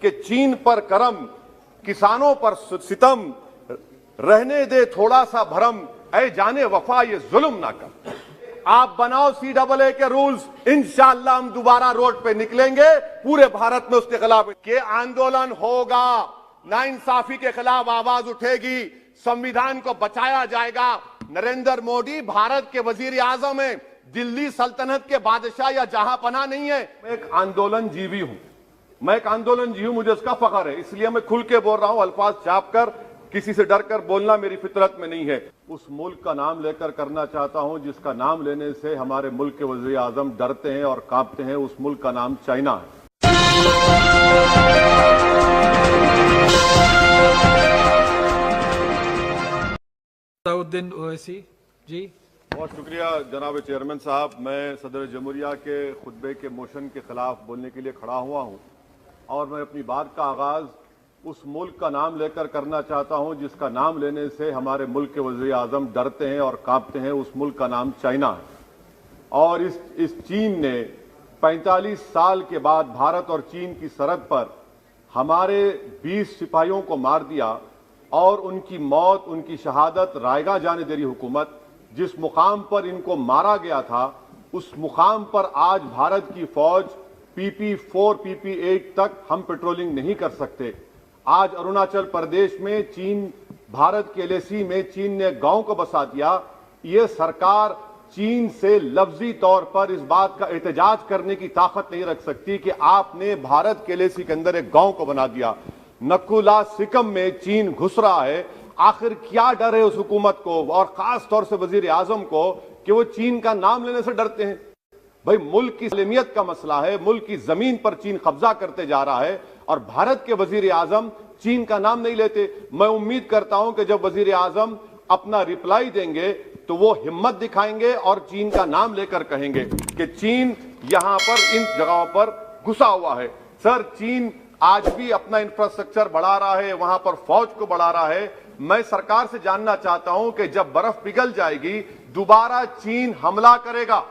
कि चीन पर करम, किसानों पर सितम, रहने दे थोड़ा सा भरम, ऐ जाने वफा ये जुल्म ना कर। आप बनाओ CAA के रूल्स, इंशाअल्लाह हम दोबारा रोड पे निकलेंगे, पूरे भारत में उसके खिलाफ के आंदोलन होगा, नाइंसाफी के खिलाफ आवाज उठेगी, संविधान को बचाया जाएगा। नरेंद्र मोदी भारत के वजीर आजम है, दिल्ली सल्तनत के बादशाह या जहांपना नहीं है। मैं एक आंदोलन जीवी हूं, मुझे इसका फख्र है, इसलिए मैं खुल के बोल रहा हूं, अल्फाज छाप कर, किसी से डर कर बोलना मेरी फितरत में नहीं है। उस मुल्क का नाम लेकर करना चाहता हूं जिसका नाम लेने से हमारे मुल्क के वजीर आजम डरते हैं और कांपते हैं। उस मुल्क का नाम चाइना है। सलाउद्दीन ओवैसी जी। बहुत शुक्रिया जनाब चेयरमैन साहब। मैं सदर जमहूरिया के खुतबे के मोशन के खिलाफ बोलने के लिए खड़ा हुआ हूं और मैं अपनी बात का आगाज उस मुल्क का नाम लेकर करना चाहता हूं जिसका नाम लेने से हमारे मुल्क के वज़ीर आज़म डरते हैं और कांपते हैं। उस मुल्क का नाम चाइना है। और इस चीन ने 45 साल के बाद भारत और चीन की सरहद पर हमारे 20 सिपाहियों को मार दिया और उनकी मौत, उनकी शहादत रायगा जाने दे रही हुकूमत। जिस मुकाम पर इनको मारा गया था उस मुकाम पर आज भारत की फौज PP4 PP8 तक हम पेट्रोलिंग नहीं कर सकते। आज अरुणाचल प्रदेश में चीन, भारत के LAC में चीन ने गांव को बसा दिया। ये सरकार चीन से लफ्जी तौर पर इस बात का एहतजाज करने की ताकत नहीं रख सकती कि आपने भारत के LAC के अंदर एक गांव को बना दिया। नकुला सिकम में चीन घुस रहा है। आखिर क्या डर है उस हुकूमत को और खास तौर से वजीर आजम को कि वो चीन का नाम लेने से डरते हैं? भाई, मुल्क की सलामियत का मसला है, मुल्क की जमीन पर चीन कब्जा करते जा रहा है और भारत के वजीर आजम चीन का नाम नहीं लेते। मैं उम्मीद करता हूं कि जब वजीर आजम अपना रिप्लाई देंगे तो वो हिम्मत दिखाएंगे और चीन का नाम लेकर कहेंगे कि चीन यहां पर इन जगहों पर घुसा हुआ है। सर, चीन आज भी अपना इंफ्रास्ट्रक्चर बढ़ा रहा है, वहां पर फौज को बढ़ा रहा है। मैं सरकार से जानना चाहता हूं कि जब बर्फ पिघल जाएगी दोबारा चीन हमला करेगा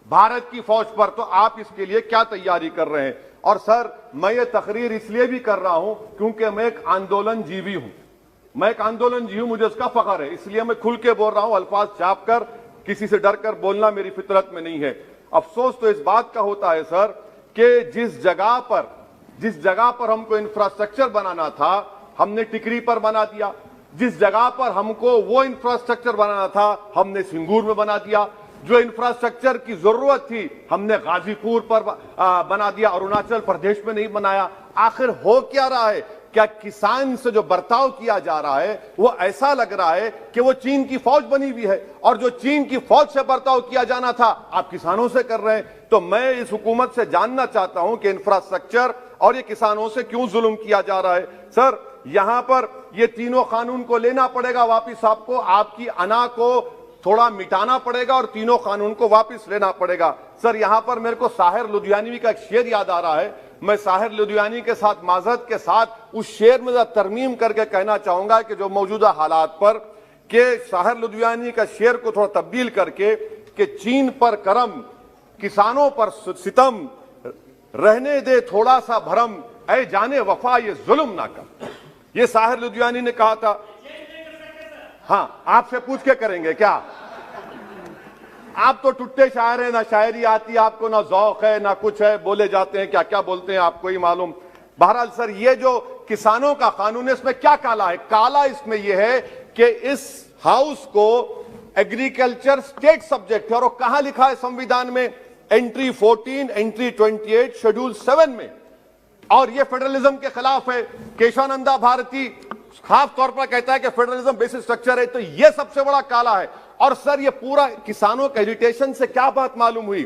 भारत की फौज पर, तो आप इसके लिए क्या तैयारी कर रहे हैं? और सर, मैं ये तकरीर इसलिए भी कर रहा हूं क्योंकि मैं एक आंदोलन जीवी हूं, मुझे इसका फख्र है, इसलिए मैं खुल के बोल रहा हूं, अल्फाज छाप कर, किसी से डर कर बोलना मेरी फितरत में नहीं है। अफसोस तो इस बात का होता है सर कि जिस जगह पर हमको इंफ्रास्ट्रक्चर बनाना था हमने टिकरी पर बना दिया, जिस जगह पर हमको वो इंफ्रास्ट्रक्चर बनाना था हमने सिंगूर में बना दिया, जो इंफ्रास्ट्रक्चर की जरूरत थी हमने गाजीपुर पर बना दिया, अरुणाचल प्रदेश में नहीं बनाया। आखिर हो क्या रहा है? क्या किसान से जो बर्ताव किया जा रहा है वो ऐसा लग रहा है कि वो चीन की फौज बनी हुई है और जो चीन की फौज से बर्ताव किया जाना था आप किसानों से कर रहे हैं। तो मैं इस हुकूमत से जानना चाहता हूं कि इंफ्रास्ट्रक्चर और ये किसानों से क्यों जुल्म किया जा रहा है? सर, यहां पर ये तीनों कानून को लेना पड़ेगा वापिस, आपको आपकी अना को थोड़ा मिटाना पड़ेगा और तीनों कानून को वापस लेना पड़ेगा। सर, यहां पर मेरे को साहिर लुधियानवी का एक शेर याद आ रहा है। मैं साहिर लुधियानवी के साथ माजरत के साथ उस शेर में तरमीम करके कहना चाहूंगा कि जो मौजूदा हालात पर के साहिर लुधियानवी का शेर को थोड़ा तब्दील करके कि चीन पर करम, किसानों पर सितम, रहने दे थोड़ा सा भरम, ऐ जाने वफा ये जुल्म ना कर। ये साहिर लुधियानवी ने कहा था। हाँ, आपसे पूछ के करेंगे क्या? आप तो टुट्टे शायर हैं, ना शायरी आती आपको, ना ज़ौक़ है, ना कुछ है, बोले जाते हैं, क्या क्या बोलते हैं आपको ही मालूम। बहरहाल सर, ये जो किसानों का कानून है इसमें क्या काला है? काला इसमें यह है कि इस हाउस को एग्रीकल्चर स्टेट सब्जेक्ट है और वो कहां लिखा है संविधान में? एंट्री 14, एंट्री 28, शेड्यूल 7 में। और ये फेडरलिज्म के खिलाफ है। केशवानंदा भारती खास तौर पर कहता है कि फेडरलिज्म बेसिक स्ट्रक्चर है। तो ये सबसे बड़ा काला है। और सर, ये पूरा किसानों के एजिटेशन से क्या बात मालूम हुई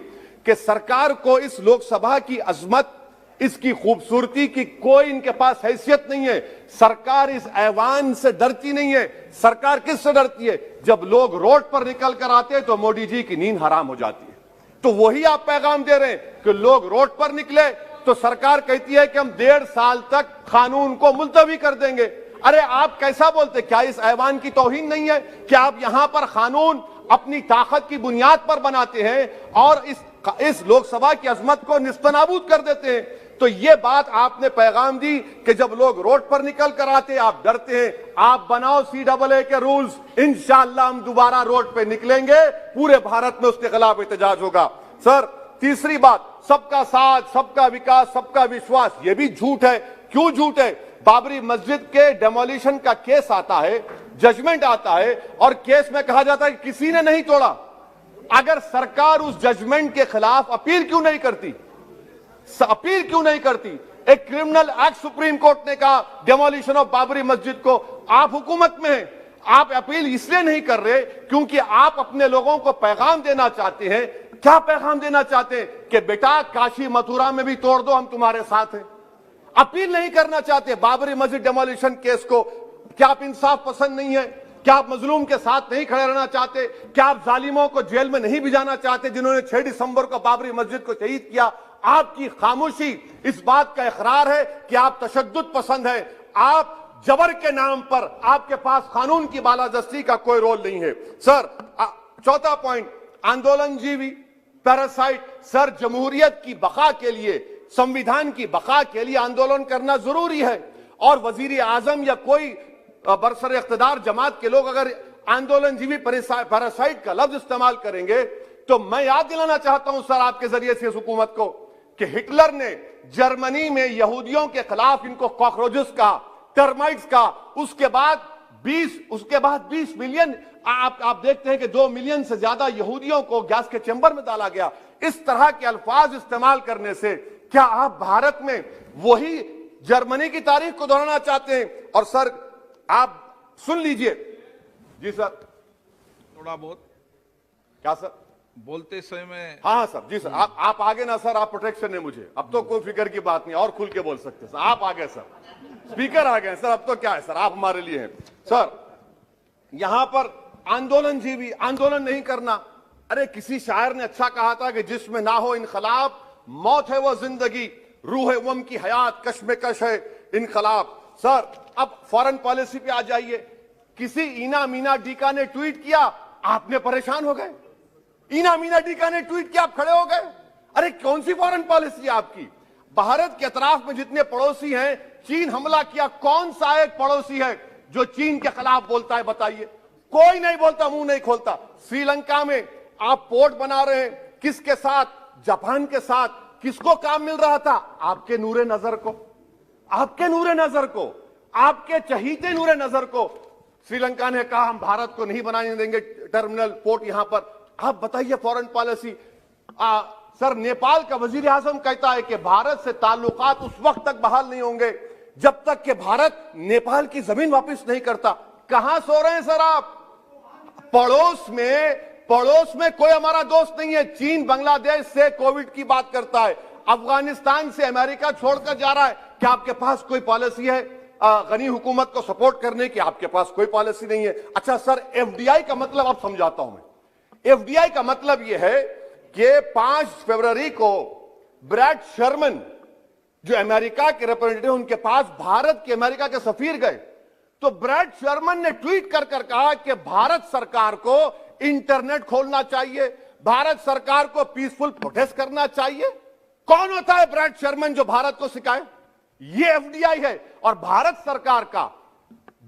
कि सरकार को इस लोकसभा की अजमत, इसकी खूबसूरती की कोई इनके पास हैसियत नहीं है। सरकार इस ऐवान से डरती नहीं है। सरकार किससे डरती है? जब लोग रोड पर निकल कर आते हैं तो मोदी जी की नींद हराम हो जाती है। तो वही आप पैगाम दे रहे हैं कि लोग रोड पर निकले तो सरकार कहती है कि हम 1.5 साल तक कानून को मुलतवी कर देंगे। अरे आप कैसा बोलते? क्या इस ऐवान की तौहीन नहीं है? क्या आप यहां पर कानून अपनी ताकत की बुनियाद पर बनाते हैं और इस लोकसभा की अजमत को निस्तनाबूद कर देते हैं? तो ये बात आपने पैगाम दी कि जब लोग रोड पर निकल कर आते आप डरते हैं। आप बनाओ CAA के रूल्स, इंशाअल्लाह हम दोबारा रोड पे निकलेंगे, पूरे भारत में उसके खिलाफ एहतजाज होगा। सर, तीसरी बात, सबका साथ, सबका विकास, सबका विश्वास, ये भी झूठ है। क्यों झूठ है? बाबरी मस्जिद के डेमोलिशन का केस आता है, जजमेंट आता है और केस में कहा जाता है कि किसी ने नहीं तोड़ा। अगर सरकार उस जजमेंट के खिलाफ अपील क्यों नहीं करती? अपील क्यों नहीं करती? एक क्रिमिनल एक्ट सुप्रीम कोर्ट ने कहा डेमोलिशन ऑफ बाबरी मस्जिद को, आप हुकूमत में हैं, आप अपील इसलिए नहीं कर रहे क्योंकि आप अपने लोगों को पैगाम देना चाहते हैं। क्या पैगाम देना चाहते हैं? कि बेटा काशी मथुरा में भी तोड़ दो, हम तुम्हारे साथ हैं। अपील नहीं करना चाहते बाबरी मस्जिद डेमोलिशन केस को। क्या आप इंसाफ पसंद नहीं है? क्या आप मजलूम के साथ नहीं खड़े रहना चाहते? क्या आप जालिमों को जेल में नहीं भिजाना चाहते जिन्होंने 6 दिसंबर को बाबरी मस्जिद को शहीद किया? आपकी खामोशी इस बात का इकरार है कि आप तशद्दुद पसंद है। आप जबर के नाम पर, आपके पास कानून की बालादस्ती का कोई रोल नहीं है। सर, चौथा पॉइंट, आंदोलनजीवी, पैरासाइट। सर, जमहूरियत की बका के लिए, संविधान की बका के लिए आंदोलन करना जरूरी है। और वजीर आजम या कोई बरसर इख्तिदार जमात के लोग अगर आंदोलनजीवी पैरासाइट का लफ्ज इस्तेमाल करेंगे तो मैं याद दिलाना चाहता हूं सर आपके जरिए से इस हुकूमत को कि हिटलर ने जर्मनी में यहूदियों के खिलाफ इनको कॉकरोचेस का, टर्माइट्स का, उसके बाद 20 मिलियन, आप देखते हैं कि 2 मिलियन से ज्यादा यहूदियों को गैस के चेंबर में डाला गया। इस तरह के अल्फाज इस्तेमाल करने से क्या आप भारत में वही जर्मनी की तारीख को दोहराना चाहते हैं? और सर आप सुन लीजिए। जी सर, थोड़ा बहुत क्या सर बोलते समय में। हाँ सर, जी सर, आप आगे ना सर, आप प्रोटेक्शन है मुझे, अब तो कोई फिक्र की बात नहीं, और खुल के बोल सकते सर। आप आगे सर, स्पीकर आ गए सर, अब तो क्या है सर, आप हमारे लिए हैं। सर, यहां पर आंदोलनजीवी, आंदोलन नहीं करना। अरे किसी शायर ने अच्छा कहा था कि जिसमें ना हो इनकलाब, मौत है वो जिंदगी, रूह है वम की हयात, कश्मकश है इनकलाब। सर, अब फॉरेन पॉलिसी पे आ जाइए। किसी इना मीना डीका ने ट्वीट किया, आपने परेशान हो गए। इना मीना डीका ने ट्वीट किया, आप खड़े हो गए। अरे कौन सी फॉरेन पॉलिसी है आपकी? भारत के अतराफ में जितने पड़ोसी हैं, चीन हमला किया, कौन सा एक पड़ोसी है जो चीन के खिलाफ बोलता है? बताइए। कोई नहीं बोलता, मुंह नहीं खोलता। श्रीलंका में आप पोर्ट बना रहे हैं, किसके साथ? जापान के साथ। किसको काम मिल रहा था? आपके नूरे नजर को, आपके नूरे नजर को, आपके चहीते नूरे नजर को। श्रीलंका ने कहा हम भारत को नहीं बनाने देंगे टर्मिनल पोर्ट यहां पर। आप बताइए फॉरेन पॉलिसी। सर, नेपाल का वजीर आजम कहता है कि भारत से ताल्लुकात उस वक्त तक बहाल नहीं होंगे जब तक कि भारत नेपाल की जमीन वापस नहीं करता। कहां सो रहे हैं सर आप? पड़ोस में कोई हमारा दोस्त नहीं है। चीन बांग्लादेश से कोविड की बात करता है, अफगानिस्तान से अमेरिका छोड़कर जा रहा है। क्या आपके पास कोई पॉलिसी है गनी हुकूमत को सपोर्ट करने की? आपके पास कोई पॉलिसी नहीं है। अच्छा सर, एफडीआई का मतलब अब समझाता हूं मैं। एफडीआई का मतलब यह है कि 5 फरवरी को ब्रैड शर्मन जो अमेरिका के रिप्रेजेंटेटिव, उनके पास भारत के अमेरिका के सफीर गए, तो ब्रैड शर्मन ने ट्वीट कर कहा कि भारत सरकार को इंटरनेट खोलना चाहिए, भारत सरकार को पीसफुल प्रोटेस्ट करना चाहिए। कौन होता है ब्रैड शर्मन जो भारत को सिखाए? ये एफडीआई है। और भारत सरकार का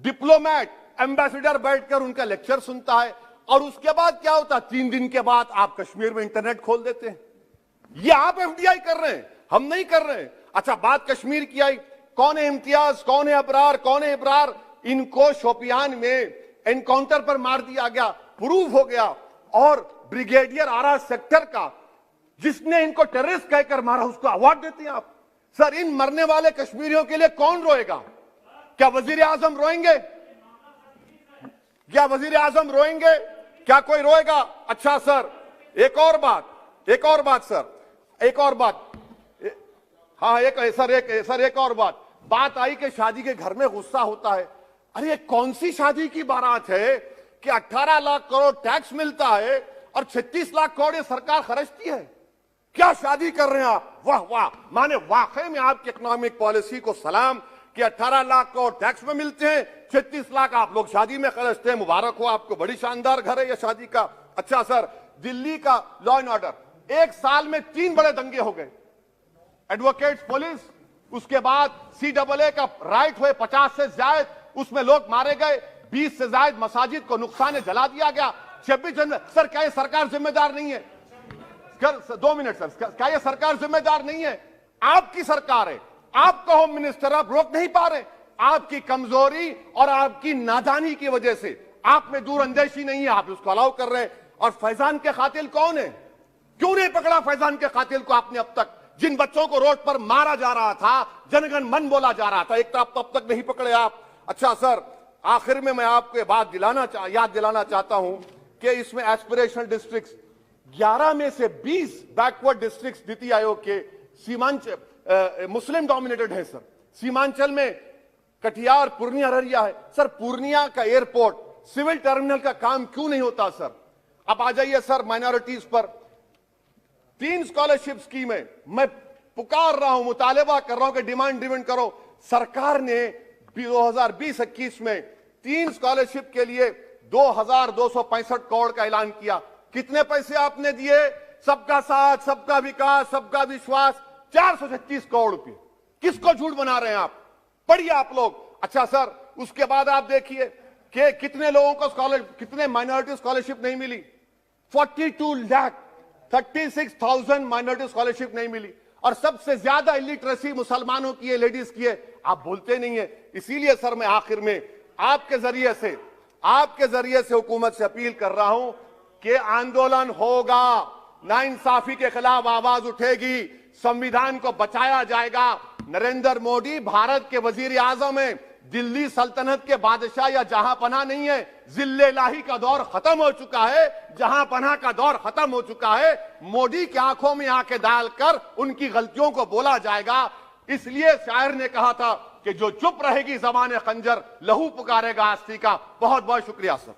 डिप्लोमेट, एम्बेसडर बैठकर उनका लेक्चर सुनता है और उसके बाद क्या होता? 3 दिन के बाद आप कश्मीर में इंटरनेट खोल देते हैं। ये आप एफडीआई कर रहे हैं, हम नहीं कर रहे हैं। अच्छा, बात कश्मीर की आई। कौन है इम्तियाज, कौन है अबरार, कौन है इब्रार? इनको शोपियान में एनकाउंटर पर मार दिया गया, प्रूव हो गया। और ब्रिगेडियर आरा सेक्टर का जिसने इनको टेररिस्ट कहकर मारा, उसको अवार्ड देते हैं आप। सर, इन मरने वाले कश्मीरियों के लिए कौन रोएगा? क्या वजीर आजम रोएंगे? क्या वजीर आजम रोएंगे? क्या कोई रोएगा? अच्छा सर, एक और बात सर, एक और बात। हाँ, एक और बात आई कि शादी के घर में गुस्सा होता है। अरे कौन सी शादी की बारात है कि 18 लाख करोड़ टैक्स मिलता है और 36 लाख करोड़ ये सरकार खर्चती है? क्या शादी कर रहे हैं आप? वाह वाह, माने वाकई में आपकी इकोनॉमिक पॉलिसी को सलाम कि 18 लाख करोड़ टैक्स में मिलते हैं, 36 लाख आप लोग शादी में खर्चते हैं। मुबारक हो आपको, बड़ी शानदार घर है ये शादी का। अच्छा सर, दिल्ली का लॉ एंड ऑर्डर, 1 साल में 3 बड़े दंगे हो गए। एडवोकेट्स पुलिस, उसके बाद CAA का राइट हुए 50 से ज्यादा, उसमें लोग मारे गए, 20 से ज्यादा मसाजिद को नुकसान जला दिया गया। 26 जनवरी, सर क्या ये सरकार जिम्मेदार नहीं है? 2 मिनट सर, क्या ये सरकार जिम्मेदार नहीं है? आपकी सरकार है, आपका होम मिनिस्टर, आप रोक नहीं पा रहे। आपकी कमजोरी और आपकी नादानी की वजह से, आप में दूरअंदेशी नहीं है, आप उसको अलाउ कर रहे हैं। और फैजान के कातिल कौन है? क्यों नहीं पकड़ा फैजान के कातिल को आपने अब तक? जिन बच्चों को रोड पर मारा जा रहा था, जनगण मन बोला जा रहा था, एक तरफ तब तक नहीं पकड़े आप। अच्छा सर, आखिर में मैं आपको बात याद दिलाना चाहता हूं कि इसमें एस्पिरेशनल डिस्ट्रिक्ट्स 11 में से 20 बैकवर्ड डिस्ट्रिक्ट्स नीति आयोग के सीमांचल मुस्लिम डोमिनेटेड है सर। सीमांचल में कटिहार, पूर्णिया, अररिया है सर। पूर्णिया का एयरपोर्ट, सिविल टर्मिनल का काम क्यों नहीं होता सर? अब आ जाइए सर माइनॉरिटीज पर। 3 स्कॉलरशिप स्कीम है, मैं पुकार रहा हूं, मुतालिबा कर रहा हूं कि डिमांड ड्रिवन करो। सरकार ने 2020-21 में 3 स्कॉलरशिप के लिए 2265 करोड़ का ऐलान किया। कितने पैसे आपने दिए? सबका साथ, सबका विकास, सबका विश्वास, 436 करोड़ रुपए। किसको झूठ बना रहे हैं आप? पढ़िए आप लोग। अच्छा सर, उसके बाद आप देखिए कि कितने लोगों को कितने माइनॉरिटी स्कॉलरशिप नहीं मिली। 36,000 माइनॉरिटी स्कॉलरशिप नहीं मिली। और सबसे ज्यादा इलिटरेसी मुसलमानों की है, लेडीज की है। आप बोलते नहीं है। इसीलिए सर मैं आखिर में आपके जरिए से हुकूमत से अपील कर रहा हूं कि आंदोलन होगा, नाइंसाफी के खिलाफ आवाज उठेगी, संविधान को बचाया जाएगा। नरेंद्र मोदी भारत के वजीर आजम है, दिल्ली सल्तनत के बादशाह या जहां पनाह नहीं है। जिल्ले लाही का दौर खत्म हो चुका है, जहां पनाह का दौर खत्म हो चुका है। मोदी की आंखों में आंखें डालकर उनकी गलतियों को बोला जाएगा। इसलिए शायर ने कहा था कि जो चुप रहेगी ज़बान खंजर, लहू पुकारेगा आस्ती का। बहुत बहुत शुक्रिया सर।